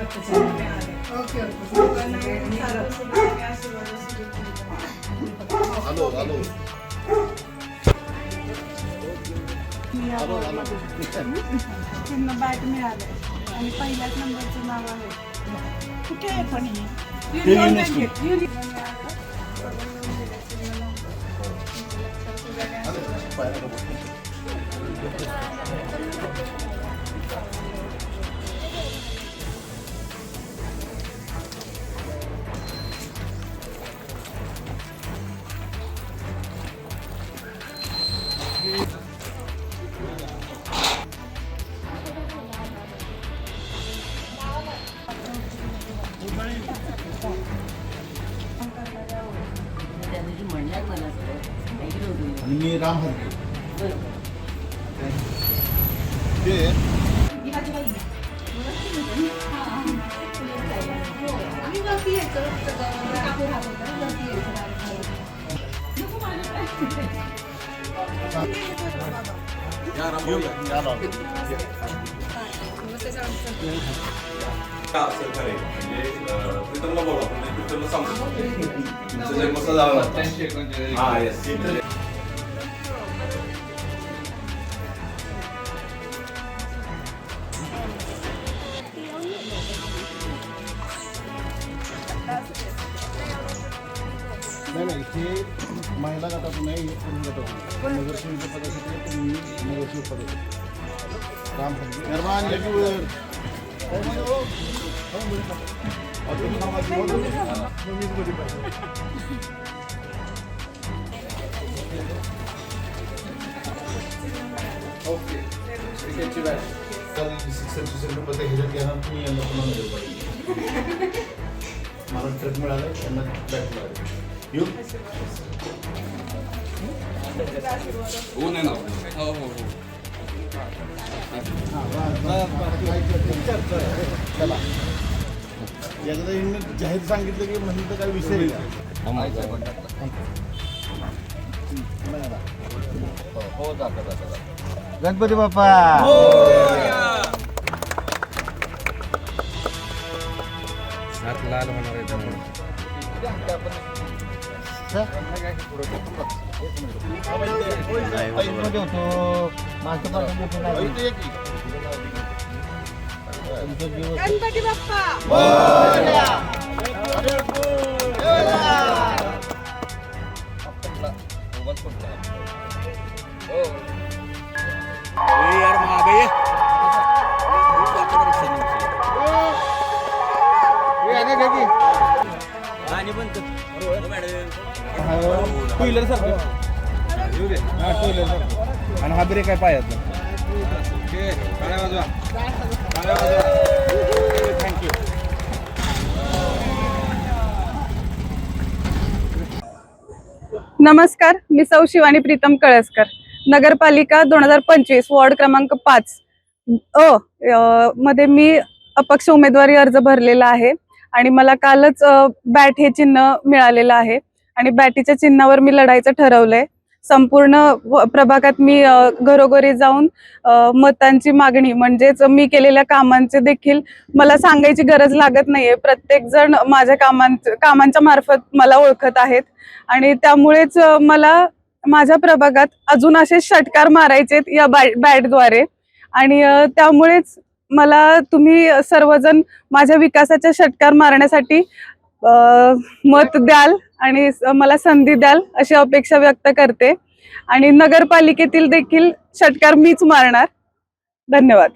Okay त्यांना bat मिळालंय आणि पहिल्याच नंबरचं नाव आहे. कुठे आहे पण मी राम हरके सरकारी म्हणजे प्रीतमला बोला प्रीतमला सांगतो तुमचा जन्म कसा झाला हा येस नाही हे महिला गटातून नाही हे पुरुष गटातून नगरसेविका पदासाठी तुम्ही नगरसेवक पदासाठी राम हरके निर्माण मला ट्रक मिळालं त्यांना बॅट मिळालं येऊ चला एकदा यांनी जाहीर सांगितलं की म्हणलं तर काय विषय गणपती बाप्पा लाल होणार आहे होतो Ganpati Bappa two wheeler sir आणि हा ब्रेक आहे पायात थँक्यू. नमस्कार, मी सौ शिवानी प्रीतम कळसकर. नगरपालिका 2025 वॉर्ड क्रमांक 5 मध्ये मी अपक्ष उमेदवारी अर्ज भरलेला आहे आणि मला कालच बॅट हे चिन्ह मिळालेलं आहे आणि बॅटीच्या चिन्हावर मी लढायचं ठरवलंय. संपूर्ण प्रभागात मी घरोघरी जाऊन मतांची मागणी म्हणजेच मी केलेल्या कामांचे देखील मला सांगायची गरज लागत नाहीये. प्रत्येक जण माझ्या कामांच्या मार्फत मला ओळखत आहेत आणि त्यामुळेच मला माझ्या प्रभागात अजून असे षटकार मारायचेत या बॅटद्वारे आणि त्यामुळेच मला तुम्ही सर्वजण माझ्या विकासाच्या षटकार मारण्यासाठी मत द्याल आणि मला संधी द्याल अशी अपेक्षा व्यक्त करते आणि नगरपालिकेतील देखील षटकार मीच मारणार. धन्यवाद.